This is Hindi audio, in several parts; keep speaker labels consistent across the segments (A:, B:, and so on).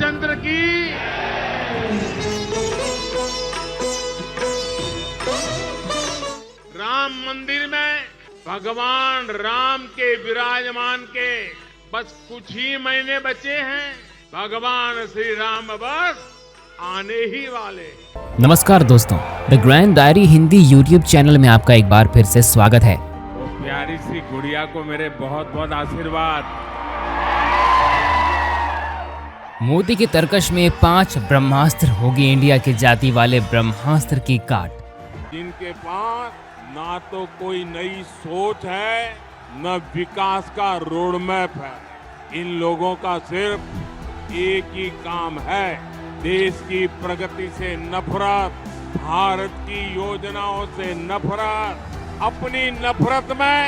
A: रामचंद्र की। राम मंदिर में भगवान राम के विराजमान के बस कुछ ही महीने बचे हैं। भगवान श्री राम बस आने ही वाले।
B: नमस्कार दोस्तों, the grand diary Hindi YouTube channel में आपका एक बार फिर से स्वागत है।
A: वो प्यारी सी गुड़िया को मेरे बहुत बहुत आशीर्वाद।
B: मोदी के तर्कश में 5 ब्रह्मास्त्र होगी इंडिया के जाति वाले ब्रह्मास्त्र की काट।
A: जिनके पास ना तो कोई नई सोच है न विकास का रोड मैप है। इन लोगों का सिर्फ एक ही काम है, देश की प्रगति से नफरत, भारत की योजनाओं से नफरत। अपनी नफरत में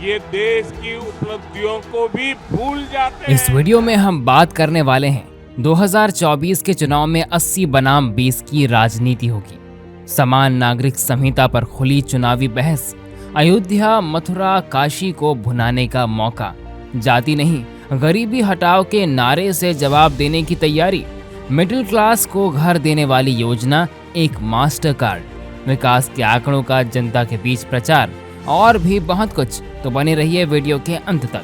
A: ये देश की उपलब्धियों को भी भूल जाते हैं।
B: इस वीडियो में हम बात करने वाले हैं 2024 के चुनाव में 80 बनाम 20 की राजनीति होगी। समान नागरिक संहिता पर खुली चुनावी बहस, अयोध्या मथुरा काशी को भुनाने का मौका, जाति नहीं गरीबी हटाओ के नारे से जवाब देने की तैयारी, मिडिल क्लास को घर देने वाली योजना एक मास्टर कार्ड, विकास के आंकड़ों का जनता के बीच प्रचार और भी बहुत कुछ। तो बने रहिए वीडियो के अंत तक।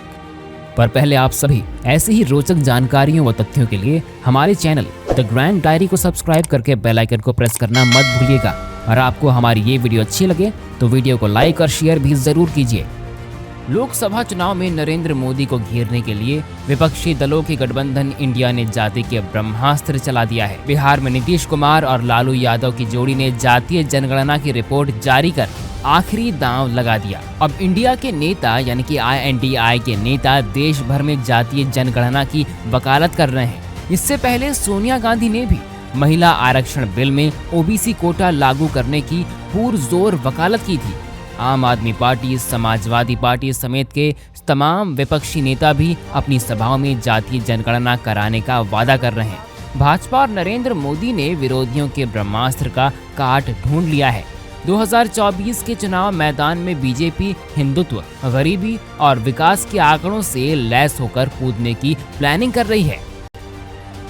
B: पर पहले आप सभी ऐसी ही रोचक जानकारियों व तथ्यों के लिए हमारे चैनल द ग्रैंड डायरी को सब्सक्राइब करके बेल आइकन को प्रेस करना मत भूलिएगा। और आपको हमारी ये वीडियो अच्छी लगे तो वीडियो को लाइक और शेयर भी जरूर कीजिए। लोकसभा चुनाव में नरेंद्र मोदी को घेरने के लिए विपक्षी दलों के गठबंधन इंडिया ने जाति के ब्रह्मास्त्र चला दिया है। बिहार में नीतीश कुमार और लालू यादव की जोड़ी ने जातीय जनगणना की रिपोर्ट जारी कर आखिरी दांव लगा दिया। अब इंडिया के नेता यानी कि INDI के नेता देश भर में जातीय जनगणना की वकालत कर रहे हैं। इससे पहले सोनिया गांधी ने भी महिला आरक्षण बिल में OBC कोटा लागू करने की पुरजोर वकालत की थी। आम आदमी पार्टी, समाजवादी पार्टी समेत के तमाम विपक्षी नेता भी अपनी सभाओं में जातीय जनगणना कराने का वादा कर रहे हैं। भाजपा और नरेंद्र मोदी ने विरोधियों के ब्रह्मास्त्र का काट ढूंढ लिया है। 2024 के चुनाव मैदान में बीजेपी हिंदुत्व, गरीबी और विकास के आंकड़ों से लैस होकर कूदने की प्लानिंग कर रही है।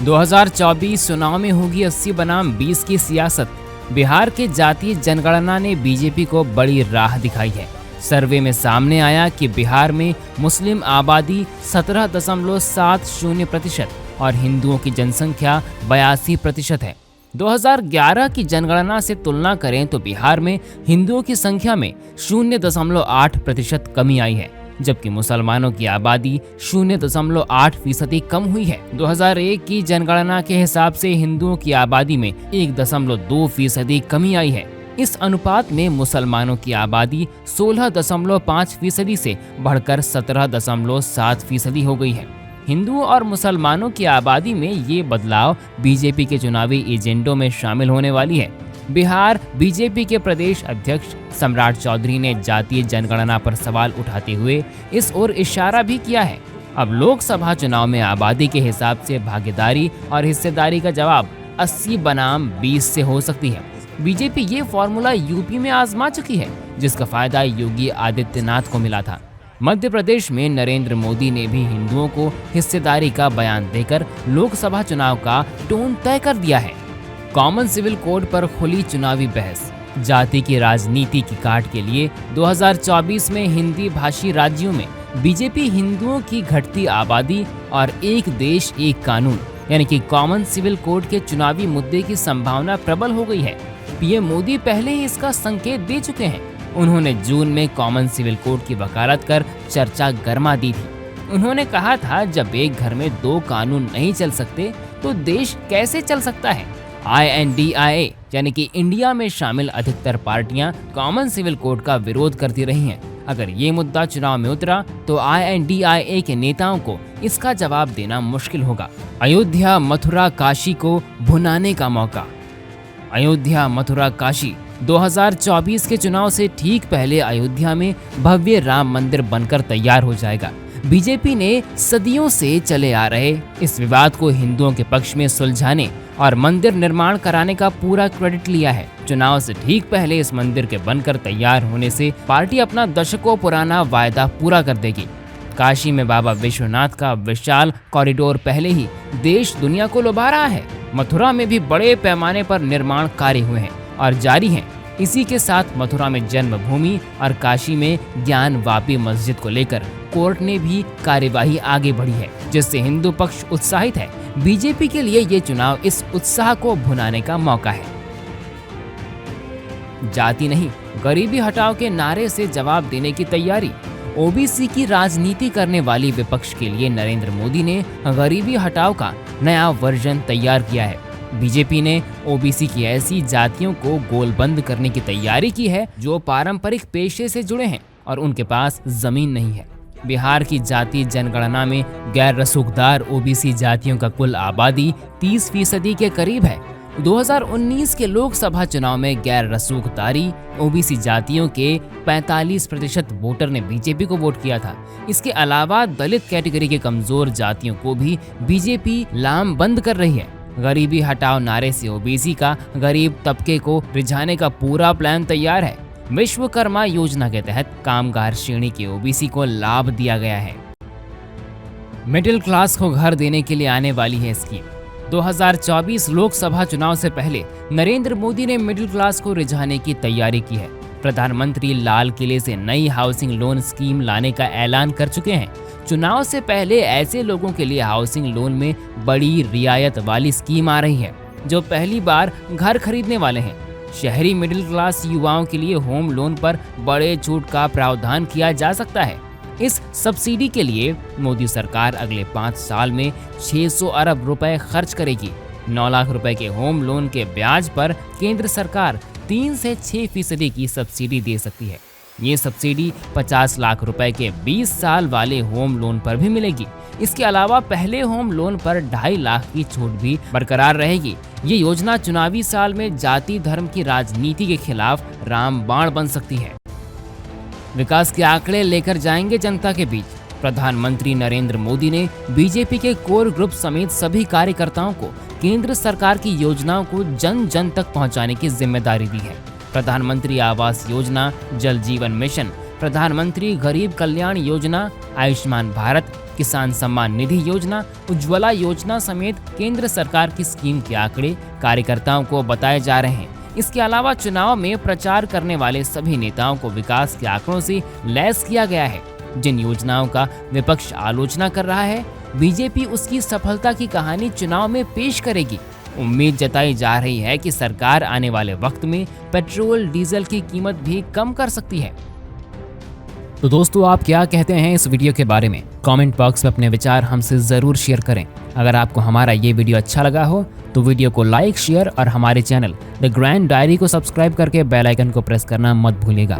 B: 2024 चुनाव में होगी 80 बनाम 20 की सियासत। बिहार के जातीय जनगणना ने बीजेपी को बड़ी राह दिखाई है। सर्वे में सामने आया कि बिहार में मुस्लिम आबादी 17.70% और हिंदुओं की जनसंख्या 82% है। 2011 की जनगणना से तुलना करें तो बिहार में हिंदुओं की संख्या में 0.8% कमी आई है, जबकि मुसलमानों की आबादी 0.8% कम हुई है। 2001 की जनगणना के हिसाब से हिंदुओं की आबादी में 1.2% कमी आई है। इस अनुपात में मुसलमानों की आबादी 16.5% से बढ़कर 17.7% हो गई है। हिंदुओं और मुसलमानों की आबादी में ये बदलाव बीजेपी के चुनावी एजेंडों में शामिल होने वाली है। बिहार बीजेपी के प्रदेश अध्यक्ष सम्राट चौधरी ने जातीय जनगणना पर सवाल उठाते हुए इस ओर इशारा भी किया है। अब लोकसभा चुनाव में आबादी के हिसाब से भागीदारी और हिस्सेदारी का जवाब 80 बनाम 20 से हो सकती है। बीजेपी ये फॉर्मूला यूपी में आजमा चुकी है, जिसका फायदा योगी आदित्यनाथ को मिला था। मध्य प्रदेश में नरेंद्र मोदी ने भी हिंदुओं को हिस्सेदारी का बयान देकर लोकसभा चुनाव का टोन तय कर दिया है। कॉमन सिविल कोड पर खुली चुनावी बहस, जाति की राजनीति की काट के लिए 2024 में हिंदी भाषी राज्यों में बीजेपी हिंदुओं की घटती आबादी और एक देश एक कानून यानी कि कॉमन सिविल कोड के चुनावी मुद्दे की संभावना प्रबल हो गई है। पीएम मोदी पहले ही इसका संकेत दे चुके हैं। उन्होंने जून में कॉमन सिविल कोड की वकालत कर चर्चा गरमा दी थी। उन्होंने कहा था, जब एक घर में 2 कानून नहीं चल सकते तो देश कैसे चल सकता है। INDI यानी कि इंडिया में शामिल अधिकतर पार्टियां कॉमन सिविल कोड का विरोध करती रही हैं। अगर ये मुद्दा चुनाव में उतरा तो INDI के नेताओं को इसका जवाब देना मुश्किल होगा। अयोध्या मथुरा काशी को भुनाने का मौका। अयोध्या मथुरा काशी 2024 के चुनाव से ठीक पहले अयोध्या में भव्य राम मंदिर बनकर तैयार हो जाएगा। बीजेपी ने सदियों से चले आ रहे इस विवाद को हिंदुओं के पक्ष में सुलझाने और मंदिर निर्माण कराने का पूरा क्रेडिट लिया है। चुनाव से ठीक पहले इस मंदिर के बनकर तैयार होने से पार्टी अपना दशकों पुराना वायदा पूरा कर देगी। काशी में बाबा विश्वनाथ का विशाल कॉरिडोर पहले ही देश दुनिया को लुभा रहा है। मथुरा में भी बड़े पैमाने पर निर्माण कार्य हुए हैं और जारी हैं। इसी के साथ मथुरा में जन्मभूमि और काशी में ज्ञानवापी मस्जिद को लेकर कोर्ट ने भी कार्यवाही आगे बढ़ी है, जिससे हिंदू पक्ष उत्साहित है। बीजेपी के लिए ये चुनाव इस उत्साह को भुनाने का मौका है। जाति नहीं, गरीबी हटाओ के नारे से जवाब देने की तैयारी। ओबीसी की राजनीति करने वाली विपक्ष के लिए नरेंद्र मोदी ने गरीबी हटाओ का नया वर्जन तैयार किया है। बीजेपी ने ओबीसी की ऐसी जातियों को गोलबंद करने की तैयारी की है जो पारंपरिक पेशे से जुड़े हैं और उनके पास जमीन नहीं है। बिहार की जाति जनगणना में गैर रसूखदार ओबीसी जातियों का कुल आबादी 30% के करीब है। 2019 के लोकसभा चुनाव में गैर रसूखदारी ओबीसी जातियों के 45% वोटर ने बीजेपी को वोट किया था। इसके अलावा दलित कैटेगरी के कमजोर जातियों को भी बीजेपी लामबंद कर रही है। गरीबी हटाओ नारे से ओबीसी का गरीब तबके को रिझाने का पूरा प्लान तैयार है। विश्वकर्मा योजना के तहत कामगार श्रेणी के ओबीसी को लाभ दिया गया है। मिडिल क्लास को घर देने के लिए आने वाली है स्कीम। 2024 लोकसभा चुनाव से पहले नरेंद्र मोदी ने मिडिल क्लास को रिझाने की तैयारी की है। प्रधानमंत्री लाल किले से नई हाउसिंग लोन स्कीम लाने का ऐलान कर चुके हैं। चुनाव से पहले ऐसे लोगों के लिए हाउसिंग लोन में बड़ी रियायत वाली स्कीम आ रही है जो पहली बार घर खरीदने वाले हैं। शहरी मिडिल क्लास युवाओं के लिए होम लोन पर बड़े छूट का प्रावधान किया जा सकता है। इस सब्सिडी के लिए मोदी सरकार अगले 5 साल में 600 अरब रुपए खर्च करेगी। 9 लाख रुपए के होम लोन के ब्याज पर केंद्र सरकार 3 से 6% की सब्सिडी दे सकती है। ये सब्सिडी 50 लाख रुपए के 20 साल वाले होम लोन पर भी मिलेगी। इसके अलावा पहले होम लोन पर 2.5 लाख की छूट भी बरकरार रहेगी। ये योजना चुनावी साल में जाति धर्म की राजनीति के खिलाफ रामबाण बन सकती है। विकास के आंकड़े लेकर जाएंगे जनता के बीच। प्रधानमंत्री नरेंद्र मोदी ने बीजेपी के कोर ग्रुप समेत सभी कार्यकर्ताओं को केंद्र सरकार की योजनाओं को जन जन तक पहुंचाने की जिम्मेदारी दी है। प्रधानमंत्री आवास योजना, जल जीवन मिशन, प्रधानमंत्री गरीब कल्याण योजना, आयुष्मान भारत, किसान सम्मान निधि योजना, उज्ज्वला योजना समेत केंद्र सरकार की स्कीम के आंकड़े कार्यकर्ताओं को बताए जा रहे हैं। इसके अलावा चुनाव में प्रचार करने वाले सभी नेताओं को विकास के आंकड़ों से लैस किया गया है। जिन योजनाओं का विपक्ष आलोचना कर रहा है, बीजेपी उसकी सफलता की कहानी चुनाव में पेश करेगी। उम्मीद जताई जा रही है कि सरकार आने वाले वक्त में पेट्रोल डीजल की कीमत भी कम कर सकती है। तो दोस्तों, आप क्या कहते हैं इस वीडियो के बारे में? कमेंट बॉक्स में अपने विचार हमसे जरूर शेयर करें। अगर आपको हमारा ये वीडियो अच्छा लगा हो तो वीडियो को लाइक, शेयर और हमारे चैनल द ग्रैंड डायरी को सब्सक्राइब करके बेल आइकन को प्रेस करना मत भूलिएगा।